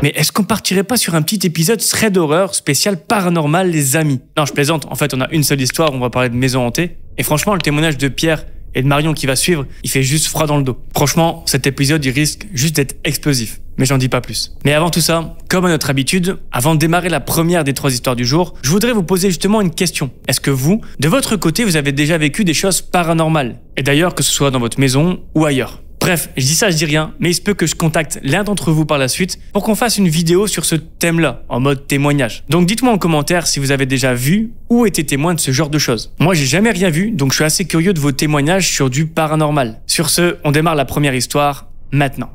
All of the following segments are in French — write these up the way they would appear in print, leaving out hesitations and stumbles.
Mais est-ce qu'on partirait pas sur un petit épisode thread d'horreur spécial paranormal, les amis? Non, je plaisante, en fait on a une seule histoire, on va parler de maison hantée. Et franchement, le témoignage de Pierre et de Marion qui va suivre, il fait juste froid dans le dos. Franchement, cet épisode, il risque juste d'être explosif. Mais j'en dis pas plus. Mais avant tout ça, comme à notre habitude, avant de démarrer la première des 3 histoires du jour, je voudrais vous poser justement une question. Est-ce que vous, de votre côté, vous avez déjà vécu des choses paranormales? Et d'ailleurs, que ce soit dans votre maison ou ailleurs. Bref, je dis ça, je dis rien, mais il se peut que je contacte l'un d'entre vous par la suite pour qu'on fasse une vidéo sur ce thème-là, en mode témoignage. Donc dites-moi en commentaire si vous avez déjà vu ou été témoin de ce genre de choses. Moi, j'ai jamais rien vu, donc je suis assez curieux de vos témoignages sur du paranormal. Sur ce, on démarre la première histoire maintenant.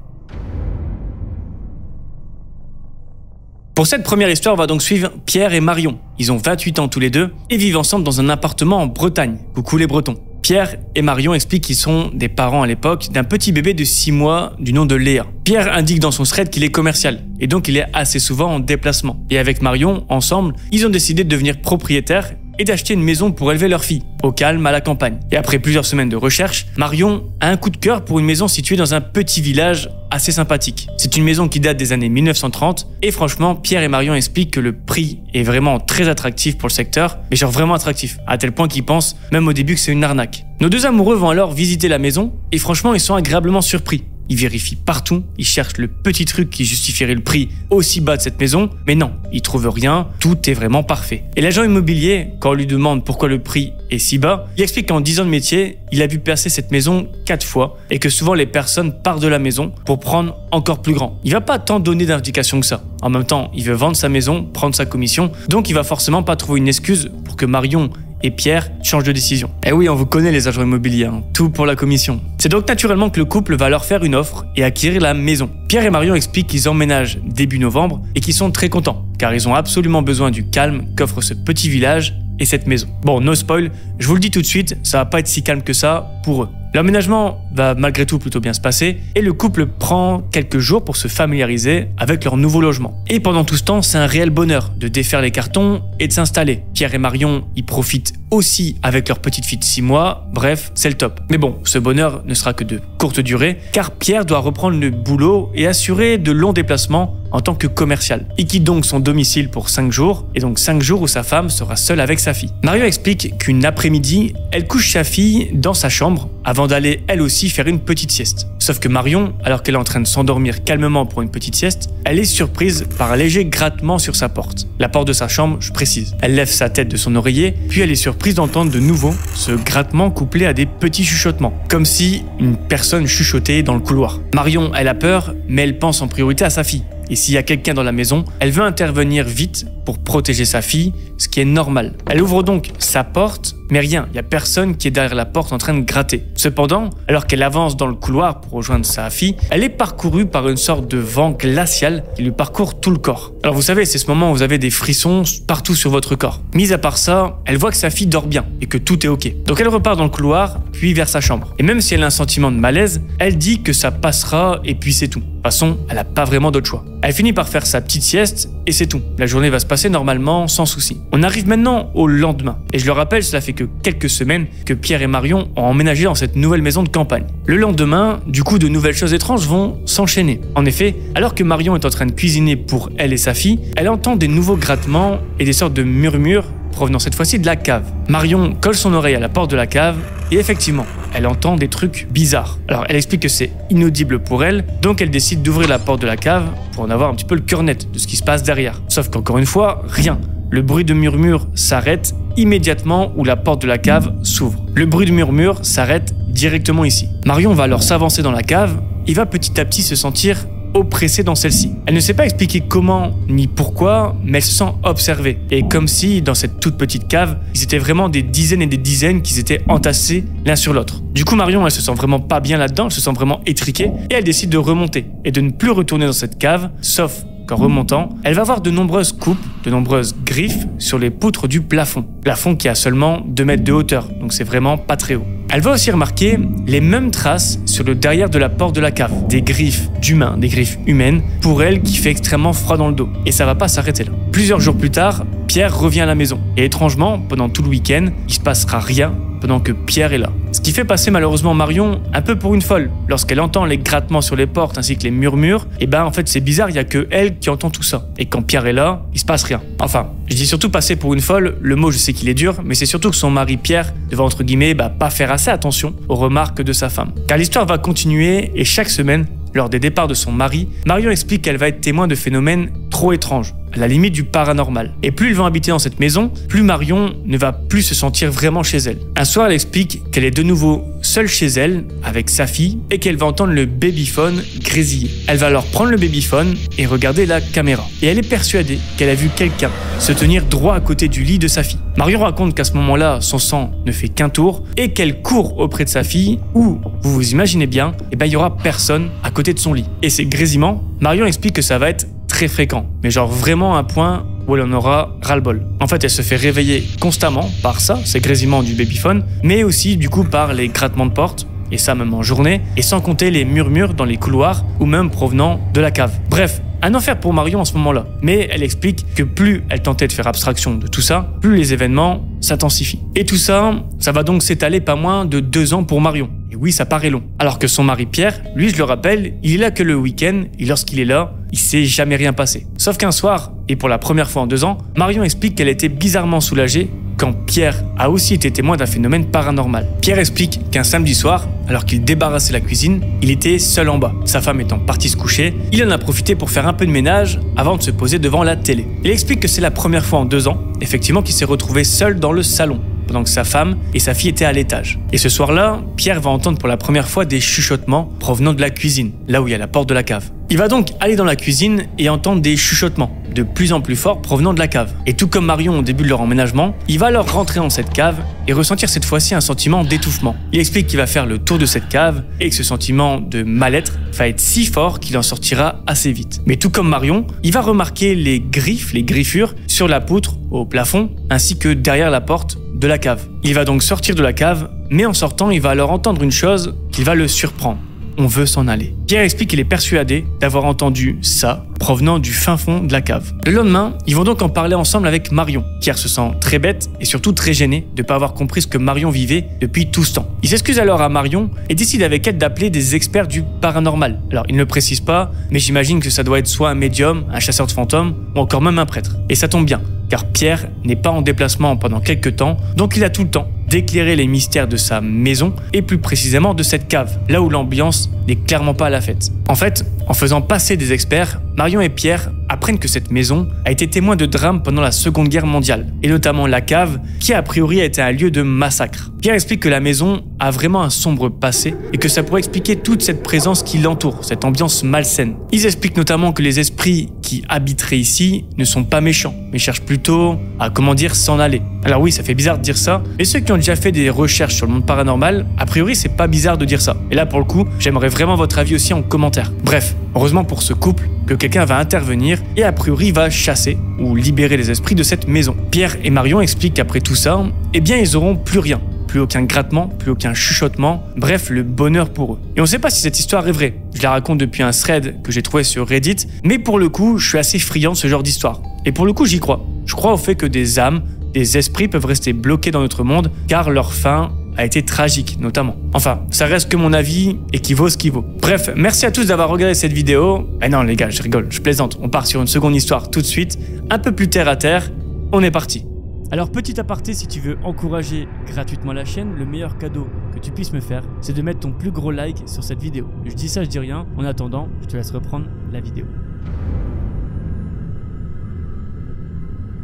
Pour cette première histoire, on va donc suivre Pierre et Marion. Ils ont 28 ans tous les deux et vivent ensemble dans un appartement en Bretagne. Coucou les Bretons. Pierre et Marion expliquent qu'ils sont des parents à l'époque d'un petit bébé de 6 mois du nom de Léa. Pierre indique dans son thread qu'il est commercial et donc il est assez souvent en déplacement. Et avec Marion, ensemble, ils ont décidé de devenir propriétaires et d'acheter une maison pour élever leur fille, au calme à la campagne. Et après plusieurs semaines de recherche, Marion a un coup de cœur pour une maison située dans un petit village assez sympathique. C'est une maison qui date des années 1930 et franchement, Pierre et Marion expliquent que le prix est vraiment très attractif pour le secteur, mais genre vraiment attractif, à tel point qu'ils pensent même au début que c'est une arnaque. Nos deux amoureux vont alors visiter la maison et franchement, ils sont agréablement surpris. Ils vérifient partout, ils cherchent le petit truc qui justifierait le prix aussi bas de cette maison, mais non, ils trouvent rien, tout est vraiment parfait. Et l'agent immobilier, quand on lui demande pourquoi le prix est si bas, il explique qu'en 10 ans de métier, il a vu passer cette maison 4 fois et que souvent les personnes partent de la maison pour prendre encore plus grand. Il va pas tant donner d'indications que ça. En même temps, il veut vendre sa maison, prendre sa commission, donc il va forcément pas trouver une excuse pour que Marion et Pierre changent de décision. Eh oui, on vous connaît les agents immobiliers, hein. Tout pour la commission. C'est donc naturellement que le couple va leur faire une offre et acquérir la maison. Pierre et Marion expliquent qu'ils emménagent début novembre et qu'ils sont très contents, car ils ont absolument besoin du calme qu'offre ce petit village et cette maison. Bon, no spoil, je vous le dis tout de suite, ça va pas être si calme que ça pour eux. L'emménagement va malgré tout plutôt bien se passer et le couple prend quelques jours pour se familiariser avec leur nouveau logement. Et pendant tout ce temps, c'est un réel bonheur de défaire les cartons et de s'installer. Pierre et Marion y profitent aussi avec leur petite fille de 6 mois, bref, c'est le top. Mais bon, ce bonheur ne sera que de courte durée car Pierre doit reprendre le boulot et assurer de longs déplacements en tant que commercial. Il quitte donc son domicile pour 5 jours et donc 5 jours où sa femme sera seule avec sa fille. Marion explique qu'une après-midi, elle couche sa fille dans sa chambre avant d'aller elle aussi faire une petite sieste. Sauf que Marion, alors qu'elle est en train de s'endormir calmement pour une petite sieste, elle est surprise par un léger grattement sur sa porte. La porte de sa chambre, je précise. Elle lève sa tête de son oreiller, puis elle est surprise d'entendre de nouveau ce grattement couplé à des petits chuchotements, comme si une personne chuchotait dans le couloir. Marion, elle a peur, mais elle pense en priorité à sa fille. Et s'il y a quelqu'un dans la maison, elle veut intervenir vite pour protéger sa fille, ce qui est normal. Elle ouvre donc sa porte, mais rien, il n'y a personne qui est derrière la porte en train de gratter. Cependant, alors qu'elle avance dans le couloir pour rejoindre sa fille, elle est parcourue par une sorte de vent glacial qui lui parcourt tout le corps. Alors vous savez, c'est ce moment où vous avez des frissons partout sur votre corps. Mis à part ça, elle voit que sa fille dort bien et que tout est ok. Donc elle repart dans le couloir, puis vers sa chambre. Et même si elle a un sentiment de malaise, elle dit que ça passera et puis c'est tout. De toute façon, elle n'a pas vraiment d'autre choix. Elle finit par faire sa petite sieste et c'est tout. La journée va se passer normalement sans souci. On arrive maintenant au lendemain. Et je le rappelle, cela fait que quelques semaines que Pierre et Marion ont emménagé dans cette nouvelle maison de campagne. Le lendemain, du coup, de nouvelles choses étranges vont s'enchaîner. En effet, alors que Marion est en train de cuisiner pour elle et sa fille, elle entend des nouveaux grattements et des sortes de murmures provenant cette fois-ci de la cave. Marion colle son oreille à la porte de la cave et effectivement, elle entend des trucs bizarres. Alors elle explique que c'est inaudible pour elle, donc elle décide d'ouvrir la porte de la cave pour en avoir un petit peu le cœur net de ce qui se passe derrière. Sauf qu'encore une fois, rien. Le bruit de murmure s'arrête immédiatement où la porte de la cave s'ouvre. Le bruit de murmure s'arrête directement ici. Marion va alors s'avancer dans la cave et va petit à petit se sentir oppressée dans celle-ci. Elle ne sait pas expliquer comment ni pourquoi, mais elle se sent observée. Et comme si, dans cette toute petite cave, ils étaient vraiment des dizaines et des dizaines qui s'étaient entassés l'un sur l'autre. Du coup, Marion, elle se sent vraiment pas bien là-dedans, elle se sent vraiment étriquée, et elle décide de remonter, et de ne plus retourner dans cette cave, sauf qu'en remontant, elle va voir de nombreuses coupes, de nombreuses griffes sur les poutres du plafond. Plafond qui a seulement 2 mètres de hauteur, donc c'est vraiment pas très haut. Elle va aussi remarquer les mêmes traces sur le derrière de la porte de la cave. Des griffes d'humains, des griffes humaines, pour elle qui fait extrêmement froid dans le dos. Et ça va pas s'arrêter là. Plusieurs jours plus tard, Pierre revient à la maison. Et étrangement, pendant tout le week-end, il se passera rien pendant que Pierre est là. Ce qui fait passer malheureusement Marion un peu pour une folle. Lorsqu'elle entend les grattements sur les portes ainsi que les murmures, et en fait c'est bizarre, il n'y a que elle qui entend tout ça. Et quand Pierre est là, il se passe rien. Enfin, je dis surtout passer pour une folle, le mot je sais qu'il est dur, mais c'est surtout que son mari Pierre devait entre guillemets pas faire assez attention aux remarques de sa femme. Car l'histoire va continuer et chaque semaine, lors des départs de son mari, Marion explique qu'elle va être témoin de phénomènes trop étranges, à la limite du paranormal. Et plus ils vont habiter dans cette maison, plus Marion ne va plus se sentir vraiment chez elle. Un soir, elle explique qu'elle est de nouveau seule chez elle, avec sa fille, et qu'elle va entendre le babyphone grésiller. Elle va alors prendre le babyphone et regarder la caméra. Et elle est persuadée qu'elle a vu quelqu'un se tenir droit à côté du lit de sa fille. Marion raconte qu'à ce moment-là, son sang ne fait qu'un tour et qu'elle court auprès de sa fille où, vous vous imaginez bien, il y aura personne à côté de son lit. Et ces grésillements, Marion explique que ça va être très fréquent, mais genre vraiment à un point où elle en aura ras-le-bol. En fait, elle se fait réveiller constamment par ça, ces grésillements du babyphone, mais aussi du coup par les grattements de porte, et ça même en journée, et sans compter les murmures dans les couloirs ou même provenant de la cave. Bref, un enfer pour Marion en ce moment-là. Mais elle explique que plus elle tentait de faire abstraction de tout ça, plus les événements s'intensifient. Et tout ça, ça va donc s'étaler pas moins de 2 ans pour Marion. Et oui, ça paraît long. Alors que son mari Pierre, lui, je le rappelle, il est là que le week-end, et lorsqu'il est là, il s'est jamais rien passé. Sauf qu'un soir, et pour la première fois en 2 ans, Marion explique qu'elle était bizarrement soulagée quand Pierre a aussi été témoin d'un phénomène paranormal. Pierre explique qu'un samedi soir, alors qu'il débarrassait la cuisine, il était seul en bas. Sa femme étant partie se coucher, il en a profité pour faire un peu de ménage avant de se poser devant la télé. Il explique que c'est la première fois en 2 ans, effectivement, qu'il s'est retrouvé seul dans le salon, pendant que sa femme et sa fille étaient à l'étage. Et ce soir-là, Pierre va entendre pour la première fois des chuchotements provenant de la cuisine, là où il y a la porte de la cave. Il va donc aller dans la cuisine et entendre des chuchotements, de plus en plus forts provenant de la cave. Et tout comme Marion au début de leur emménagement, il va alors rentrer dans cette cave et ressentir cette fois-ci un sentiment d'étouffement. Il explique qu'il va faire le tour de cette cave et que ce sentiment de mal-être va être si fort qu'il en sortira assez vite. Mais tout comme Marion, il va remarquer les griffes, les griffures sur la poutre, au plafond, ainsi que derrière la porte de la cave. Il va donc sortir de la cave, mais en sortant, il va alors entendre une chose qui va le surprendre. On veut s'en aller. Pierre explique qu'il est persuadé d'avoir entendu ça provenant du fin fond de la cave. Le lendemain, ils vont donc en parler ensemble avec Marion. Pierre se sent très bête et surtout très gêné de ne pas avoir compris ce que Marion vivait depuis tout ce temps. Il s'excuse alors à Marion et décide avec elle d'appeler des experts du paranormal. Alors, il ne le précise pas, mais j'imagine que ça doit être soit un médium, un chasseur de fantômes ou encore même un prêtre. Et ça tombe bien, car Pierre n'est pas en déplacement pendant quelques temps, donc il a tout le temps d'éclairer les mystères de sa maison et plus précisément de cette cave, là où l'ambiance n'est clairement pas à la fête. En fait, en faisant passer des experts, Marion et Pierre apprennent que cette maison a été témoin de drames pendant la Seconde Guerre mondiale, et notamment la cave, qui a priori a été un lieu de massacre. Pierre explique que la maison a vraiment un sombre passé et que ça pourrait expliquer toute cette présence qui l'entoure, cette ambiance malsaine. Ils expliquent notamment que les esprits qui habiteraient ici ne sont pas méchants, mais cherchent plutôt à, s'en aller. Alors oui, ça fait bizarre de dire ça, mais ceux qui ont déjà fait des recherches sur le monde paranormal, a priori c'est pas bizarre de dire ça. Et là pour le coup, j'aimerais vraiment votre avis aussi en commentaire. Bref, heureusement pour ce couple, que quelqu'un va intervenir et a priori va chasser ou libérer les esprits de cette maison. Pierre et Marion expliquent qu'après tout ça, ils auront plus rien. Plus aucun grattement, plus aucun chuchotement, bref, le bonheur pour eux. Et on ne sait pas si cette histoire est vraie. Je la raconte depuis un thread que j'ai trouvé sur Reddit, mais pour le coup, je suis assez friand de ce genre d'histoire. Et pour le coup, j'y crois. Je crois au fait que des âmes, des esprits peuvent rester bloqués dans notre monde, car leur fin a été tragique, notamment. Enfin, ça reste que mon avis et qui vaut ce qui vaut. Bref, merci à tous d'avoir regardé cette vidéo. Eh non les gars, je rigole, je plaisante. On part sur une seconde histoire tout de suite, un peu plus terre à terre. On est parti. Alors petit aparté, si tu veux encourager gratuitement la chaîne, le meilleur cadeau que tu puisses me faire, c'est de mettre ton plus gros like sur cette vidéo. Je dis ça, je dis rien. En attendant, je te laisse reprendre la vidéo.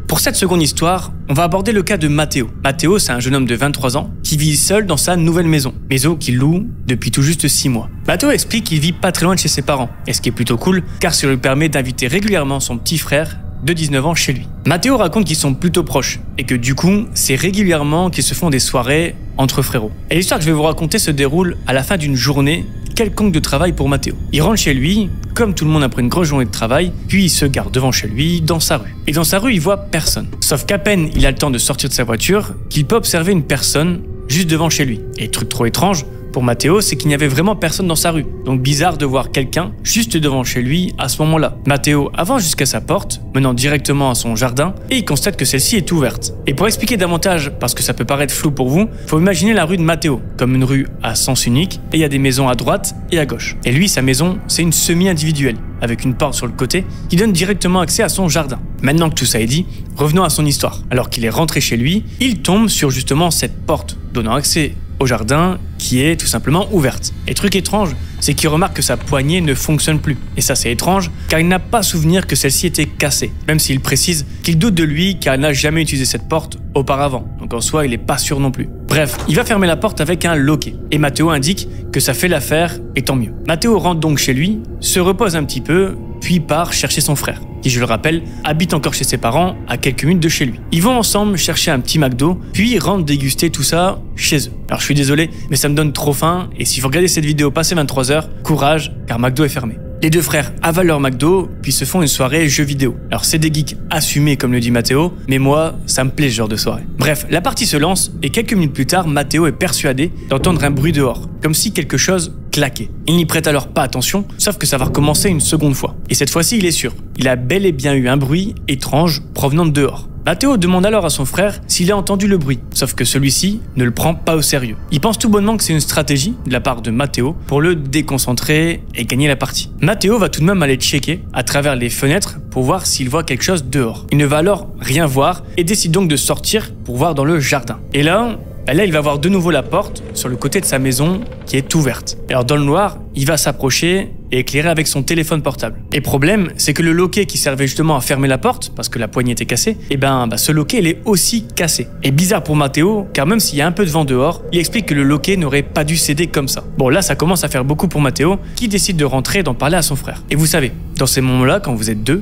Pour cette seconde histoire, on va aborder le cas de Matteo. Matteo, c'est un jeune homme de 23 ans qui vit seul dans sa nouvelle maison qu'il loue depuis tout juste 6 mois. Matteo explique qu'il vit pas très loin de chez ses parents, et ce qui est plutôt cool, car ça lui permet d'inviter régulièrement son petit frère de 19 ans chez lui. Matteo raconte qu'ils sont plutôt proches, et que du coup, c'est régulièrement qu'ils se font des soirées entre frérots. Et l'histoire que je vais vous raconter se déroule à la fin d'une journée quelconque de travail pour Matteo. Il rentre chez lui, comme tout le monde après une grosse journée de travail, puis il se gare devant chez lui, dans sa rue. Et dans sa rue, il voit personne. Sauf qu'à peine il a le temps de sortir de sa voiture, qu'il peut observer une personne juste devant chez lui. Et truc trop étrange, pour Matteo, c'est qu'il n'y avait vraiment personne dans sa rue. Donc bizarre de voir quelqu'un juste devant chez lui à ce moment-là. Matteo avance jusqu'à sa porte, menant directement à son jardin, et il constate que celle-ci est ouverte. Et pour expliquer davantage, parce que ça peut paraître flou pour vous, faut imaginer la rue de Matteo comme une rue à sens unique, et il y a des maisons à droite et à gauche. Et lui, sa maison, c'est une semi-individuelle, avec une porte sur le côté qui donne directement accès à son jardin. Maintenant que tout ça est dit, revenons à son histoire. Alors qu'il est rentré chez lui, il tombe sur justement cette porte donnant accès au jardin qui est tout simplement ouverte. Et truc étrange, c'est qu'il remarque que sa poignée ne fonctionne plus. Et ça c'est étrange, car il n'a pas souvenir que celle-ci était cassée. Même s'il précise qu'il doute de lui car il n'a jamais utilisé cette porte auparavant. Donc en soi, il n'est pas sûr non plus. Bref, il va fermer la porte avec un loquet. Et Matteo indique que ça fait l'affaire et tant mieux. Matteo rentre donc chez lui, se repose un petit peu, puis part chercher son frère, qui je le rappelle, habite encore chez ses parents à quelques minutes de chez lui. Ils vont ensemble chercher un petit McDo, puis ils rentrent déguster tout ça chez eux. Alors je suis désolé, mais ça me donne trop faim, et si vous regardez cette vidéo passé 23h, courage, car McDo est fermé. Les deux frères avalent leur McDo, puis se font une soirée jeux vidéo. Alors c'est des geeks assumés comme le dit Matteo, mais moi, ça me plaît ce genre de soirée. Bref, la partie se lance, et quelques minutes plus tard, Matteo est persuadé d'entendre un bruit dehors, comme si quelque chose claquait. Il n'y prête alors pas attention, sauf que ça va recommencer une seconde fois. Et cette fois-ci, il est sûr, il a bel et bien eu un bruit étrange provenant de dehors. Matteo demande alors à son frère s'il a entendu le bruit, sauf que celui-ci ne le prend pas au sérieux. Il pense tout bonnement que c'est une stratégie de la part de Matteo pour le déconcentrer et gagner la partie. Matteo va tout de même aller checker à travers les fenêtres pour voir s'il voit quelque chose dehors. Il ne va alors rien voir et décide donc de sortir pour voir dans le jardin. Et là, il va voir de nouveau la porte sur le côté de sa maison qui est ouverte. Alors dans le noir, il va s'approcher et éclairer avec son téléphone portable. Et problème, c'est que le loquet qui servait justement à fermer la porte, parce que la poignée était cassée, ce loquet il est aussi cassé. Et bizarre pour Matteo, car même s'il y a un peu de vent dehors, il explique que le loquet n'aurait pas dû céder comme ça. Bon là, ça commence à faire beaucoup pour Matteo, qui décide de rentrer et d'en parler à son frère. Et vous savez, dans ces moments-là, quand vous êtes deux,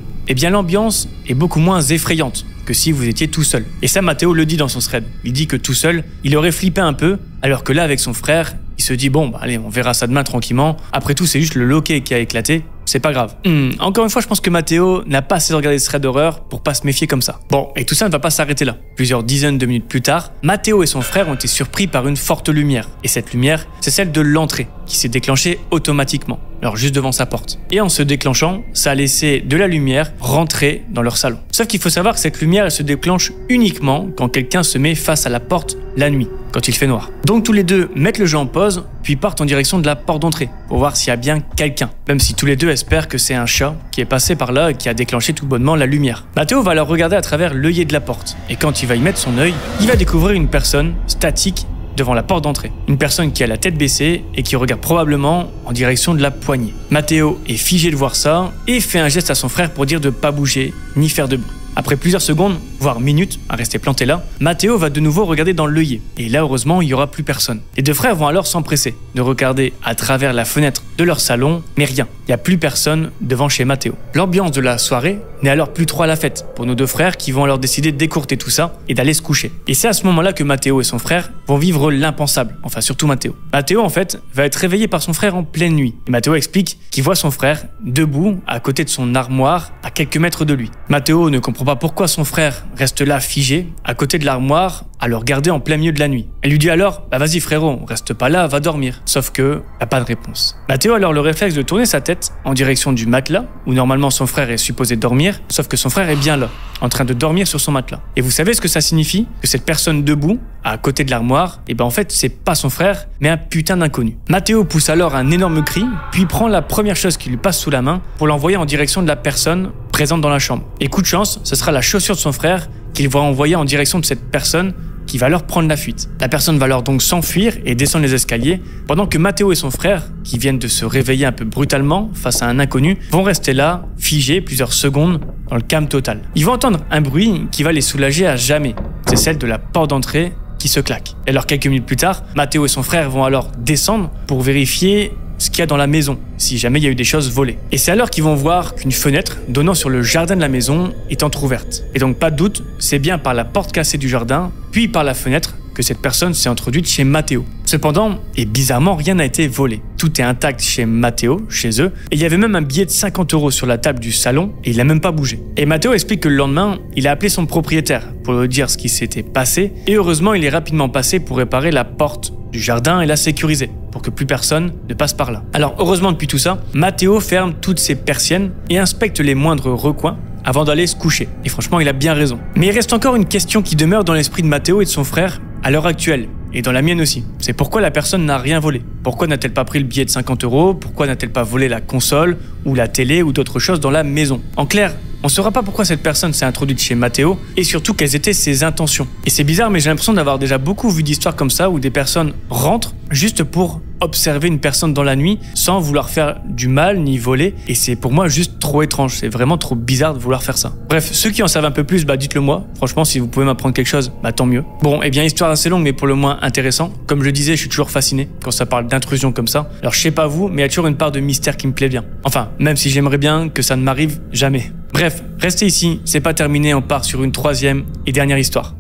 l'ambiance est beaucoup moins effrayante que si vous étiez tout seul. Et ça, Matteo le dit dans son thread. Il dit que tout seul, il aurait flippé un peu, alors que là, avec son frère, il se dit allez, on verra ça demain tranquillement. Après tout, c'est juste le loquet qui a éclaté. C'est pas grave. Encore une fois, je pense que Matteo n'a pas assez regardé ce thread d'horreur pour pas se méfier comme ça. Bon, et tout ça ne va pas s'arrêter là. Plusieurs dizaines de minutes plus tard, Matteo et son frère ont été surpris par une forte lumière. Et cette lumière, c'est celle de l'entrée, qui s'est déclenchée automatiquement. Alors juste devant sa porte. Et en se déclenchant, ça a laissé de la lumière rentrer dans leur salon. Sauf qu'il faut savoir que cette lumière, elle se déclenche uniquement quand quelqu'un se met face à la porte la nuit, quand il fait noir. Donc tous les deux mettent le jeu en pause, puis partent en direction de la porte d'entrée, pour voir s'il y a bien quelqu'un. Même si tous les deux espèrent que c'est un chat qui est passé par là et qui a déclenché tout bonnement la lumière. Matteo va alors regarder à travers l'œillet de la porte. Et quand il va y mettre son œil, il va découvrir une personne statique devant la porte d'entrée. Une personne qui a la tête baissée et qui regarde probablement en direction de la poignée. Matteo est figé de voir ça et fait un geste à son frère pour dire de pas bouger ni faire de bruit. Après plusieurs secondes, voire minutes, à rester planté là, Matteo va de nouveau regarder dans l'œillet. Et là, heureusement, il n'y aura plus personne. Les deux frères vont alors s'empresser de regarder à travers la fenêtre de leur salon, mais rien. Il n'y a plus personne devant chez Matteo. L'ambiance de la soirée n'est alors plus trop à la fête pour nos deux frères qui vont alors décider d'écourter tout ça et d'aller se coucher. Et c'est à ce moment-là que Matteo et son frère vont vivre l'impensable. Enfin, surtout Matteo. Matteo, en fait, va être réveillé par son frère en pleine nuit. Et Matteo explique qu'il voit son frère debout à côté de son armoire à quelques mètres de lui. Matteo ne comprend pas pourquoi son frère reste là figé à côté de l'armoire à le regarder en plein milieu de la nuit. Elle lui dit alors vas-y frérot, reste pas là, va dormir. Sauf que pas de réponse. Matteo a alors le réflexe de tourner sa tête en direction du matelas où normalement son frère est supposé dormir, sauf que son frère est bien là, en train de dormir sur son matelas. Et vous savez ce que ça signifie? Que cette personne debout à côté de l'armoire, en fait c'est pas son frère mais un putain d'inconnu. Matteo pousse alors un énorme cri, puis prend la première chose qui lui passe sous la main pour l'envoyer en direction de la personne présente dans la chambre. Et coup de chance, ce sera la chaussure de son frère qu'il va envoyer en direction de cette personne qui va alors prendre la fuite. La personne va alors donc s'enfuir et descendre les escaliers, pendant que Matteo et son frère, qui viennent de se réveiller un peu brutalement face à un inconnu, vont rester là, figés plusieurs secondes, dans le calme total. Ils vont entendre un bruit qui va les soulager à jamais. C'est celle de la porte d'entrée qui se claque. Et alors quelques minutes plus tard, Matteo et son frère vont alors descendre pour vérifier ce qu'il y a dans la maison, si jamais il y a eu des choses volées. Et c'est alors qu'ils vont voir qu'une fenêtre donnant sur le jardin de la maison est entrouverte. Et donc pas de doute, c'est bien par la porte cassée du jardin, puis par la fenêtre que cette personne s'est introduite chez Matteo. Cependant, et bizarrement, rien n'a été volé. Tout est intact chez Matteo, chez eux, et il y avait même un billet de 50 € sur la table du salon et il n'a même pas bougé. Et Matteo explique que le lendemain, il a appelé son propriétaire pour lui dire ce qui s'était passé et heureusement, il est rapidement passé pour réparer la porte du jardin et la sécuriser pour que plus personne ne passe par là. Alors heureusement depuis tout ça, Matteo ferme toutes ses persiennes et inspecte les moindres recoins avant d'aller se coucher. Et franchement, il a bien raison. Mais il reste encore une question qui demeure dans l'esprit de Matteo et de son frère à l'heure actuelle. Et dans la mienne aussi. C'est pourquoi la personne n'a rien volé. Pourquoi n'a-t-elle pas pris le billet de 50 €? Pourquoi n'a-t-elle pas volé la console ou la télé ou d'autres choses dans la maison? En clair, on ne saura pas pourquoi cette personne s'est introduite chez Matteo et surtout quelles étaient ses intentions. Et c'est bizarre, mais j'ai l'impression d'avoir déjà beaucoup vu d'histoires comme ça où des personnes rentrent juste pour observer une personne dans la nuit sans vouloir faire du mal ni voler. Et c'est pour moi juste trop étrange. C'est vraiment trop bizarre de vouloir faire ça. Bref, ceux qui en savent un peu plus, dites-le moi. Franchement, si vous pouvez m'apprendre quelque chose, tant mieux. Bon, eh bien, histoire assez longue, mais pour le moins intéressant. Comme je le disais, je suis toujours fasciné quand ça parle d'intrusion comme ça. Alors, je sais pas vous, mais il y a toujours une part de mystère qui me plaît bien. Enfin, même si j'aimerais bien que ça ne m'arrive jamais. Bref, restez ici, c'est pas terminé, on part sur une troisième et dernière histoire.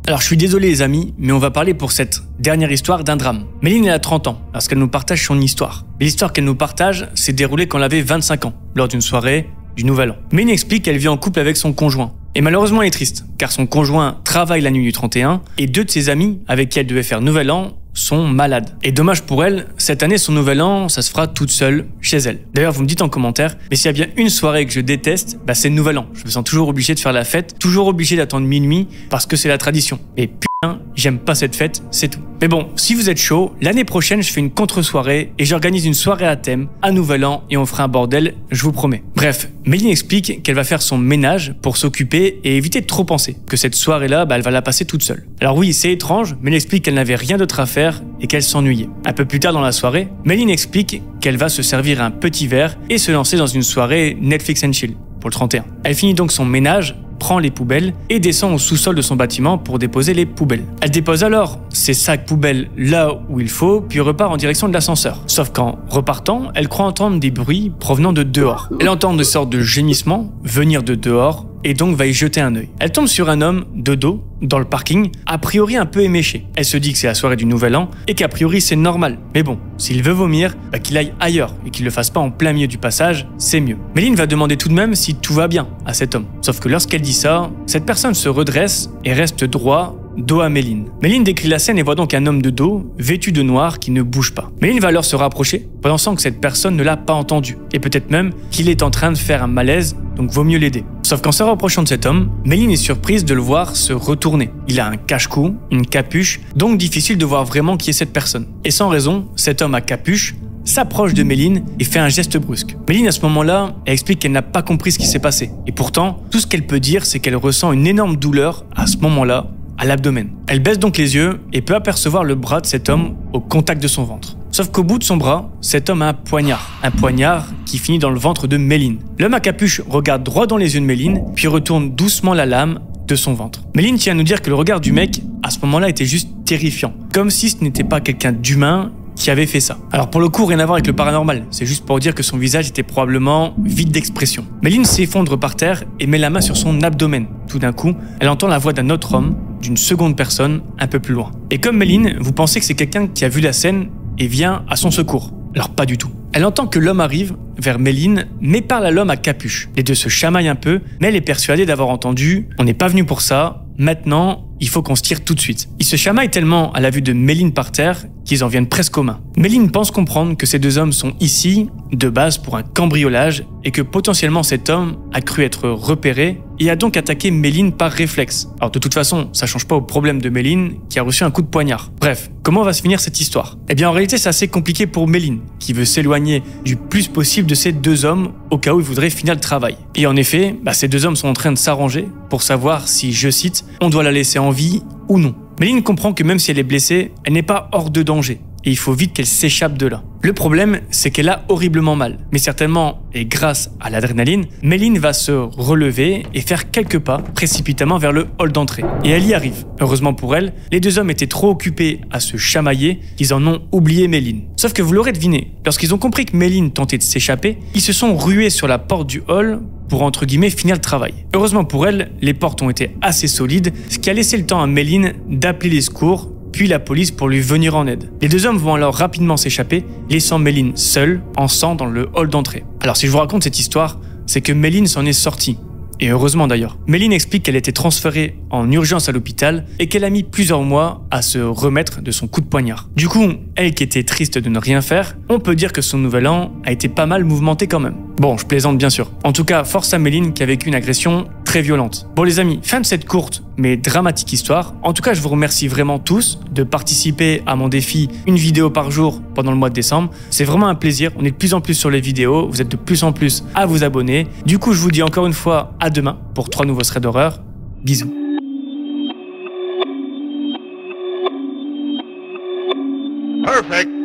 Alors je suis désolé les amis, mais on va parler pour cette dernière histoire d'un drame. Méline elle a 30 ans lorsqu'elle nous partage son histoire. L'histoire qu'elle nous partage s'est déroulée quand elle avait 25 ans, lors d'une soirée du Nouvel An. Méline explique qu'elle vit en couple avec son conjoint. Et malheureusement elle est triste, car son conjoint travaille la nuit du 31 et 2 de ses amis avec qui elle devait faire Nouvel An sont malades. Et dommage pour elle, cette année son Nouvel An, ça se fera toute seule chez elle. D'ailleurs vous me dites en commentaire, mais s'il y a bien une soirée que je déteste, c'est le Nouvel An. Je me sens toujours obligé de faire la fête, toujours obligé d'attendre minuit parce que c'est la tradition. Et putain, j'aime pas cette fête, c'est tout. Mais bon, si vous êtes chaud, l'année prochaine je fais une contre-soirée et j'organise une soirée à thème, à Nouvel An et on fera un bordel, je vous promets. Bref, Méline explique qu'elle va faire son ménage pour s'occuper et éviter de trop penser, que cette soirée-là, elle va la passer toute seule. Alors oui, c'est étrange, mais elle explique qu'elle n'avait rien d'autre à faire et qu'elle s'ennuyait. Un peu plus tard dans la soirée, Méline explique qu'elle va se servir un petit verre et se lancer dans une soirée Netflix and chill pour le 31. Elle finit donc son ménage, prend les poubelles et descend au sous-sol de son bâtiment pour déposer les poubelles. Elle dépose alors ses sacs poubelles là où il faut, puis repart en direction de l'ascenseur. Sauf qu'en repartant, elle croit entendre des bruits provenant de dehors. Elle entend de sortes de gémissements venir de dehors et donc va y jeter un œil. Elle tombe sur un homme de dos dans le parking, a priori un peu éméché. Elle se dit que c'est la soirée du Nouvel An et qu'a priori c'est normal. Mais bon, s'il veut vomir, qu'il aille ailleurs et qu'il le fasse pas en plein milieu du passage, c'est mieux. Méline va demander tout de même si tout va bien à cet homme. Sauf que lorsqu'elle dit ça, cette personne se redresse et reste droit dos à Méline. Méline décrit la scène et voit donc un homme de dos, vêtu de noir, qui ne bouge pas. Méline va alors se rapprocher, pensant que cette personne ne l'a pas entendu, et peut-être même qu'il est en train de faire un malaise, donc vaut mieux l'aider. Sauf qu'en se rapprochant de cet homme, Méline est surprise de le voir se retourner. Il a un cache-cou, une capuche, donc difficile de voir vraiment qui est cette personne. Et sans raison, cet homme à capuche s'approche de Méline et fait un geste brusque. Méline, à ce moment-là, elle explique qu'elle n'a pas compris ce qui s'est passé. Et pourtant, tout ce qu'elle peut dire, c'est qu'elle ressent une énorme douleur à ce moment-là, à l'abdomen. Elle baisse donc les yeux et peut apercevoir le bras de cet homme au contact de son ventre. Sauf qu'au bout de son bras, cet homme a un poignard qui finit dans le ventre de Méline. L'homme à capuche regarde droit dans les yeux de Méline, puis retourne doucement la lame de son ventre. Méline tient à nous dire que le regard du mec, à ce moment-là, était juste terrifiant. Comme si ce n'était pas quelqu'un d'humain qui avait fait ça. Alors pour le coup, rien à voir avec le paranormal, c'est juste pour dire que son visage était probablement vide d'expression. Méline s'effondre par terre et met la main sur son abdomen. Tout d'un coup, elle entend la voix d'un autre homme, d'une seconde personne, un peu plus loin. Et comme Méline, vous pensez que c'est quelqu'un qui a vu la scène et vient à son secours. Alors pas du tout. Elle entend que l'homme arrive vers Méline, mais parle à l'homme à capuche. Les deux se chamaillent un peu, mais elle est persuadée d'avoir entendu « On n'est pas venu pour ça, maintenant, il faut qu'on se tire tout de suite ». Ils se chamaillent tellement à la vue de Méline par terre qu'ils en viennent presque aux mains. Méline pense comprendre que ces deux hommes sont ici, de base, pour un cambriolage et que potentiellement cet homme a cru être repéré et a donc attaqué Méline par réflexe. Alors de toute façon, ça change pas au problème de Méline qui a reçu un coup de poignard. Bref, comment va se finir cette histoire? Eh bien en réalité c'est assez compliqué pour Méline, qui veut s'éloigner du plus possible de ces deux hommes au cas où il voudrait finir le travail. Et en effet, ces deux hommes sont en train de s'arranger pour savoir si, je cite, on doit la laisser en vie ou non. Méline comprend que même si elle est blessée, elle n'est pas hors de danger et il faut vite qu'elle s'échappe de là. Le problème, c'est qu'elle a horriblement mal, mais certainement, et grâce à l'adrénaline, Méline va se relever et faire quelques pas précipitamment vers le hall d'entrée. Et elle y arrive. Heureusement pour elle, les deux hommes étaient trop occupés à se chamailler qu'ils en ont oublié Méline. Sauf que vous l'aurez deviné, lorsqu'ils ont compris que Méline tentait de s'échapper, ils se sont rués sur la porte du hall pour entre guillemets finir le travail. Heureusement pour elle, les portes ont été assez solides, ce qui a laissé le temps à Méline d'appeler les secours, puis la police pour lui venir en aide. Les deux hommes vont alors rapidement s'échapper, laissant Méline seule, en sang dans le hall d'entrée. Alors si je vous raconte cette histoire, c'est que Méline s'en est sortie. Et heureusement d'ailleurs. Méline explique qu'elle a été transférée en urgence à l'hôpital et qu'elle a mis plusieurs mois à se remettre de son coup de poignard. Du coup, elle qui était triste de ne rien faire, on peut dire que son nouvel an a été pas mal mouvementé quand même. Bon, je plaisante bien sûr. En tout cas, force à Méline qui a vécu une agression très violente. Bon les amis, fin de cette courte mais dramatique histoire. En tout cas, je vous remercie vraiment tous de participer à mon défi une vidéo par jour pendant le mois de décembre. C'est vraiment un plaisir. On est de plus en plus sur les vidéos. Vous êtes de plus en plus à vous abonner. Du coup, je vous dis encore une fois à demain pour 3 nouveaux threads d'horreur. Bisous. Perfect.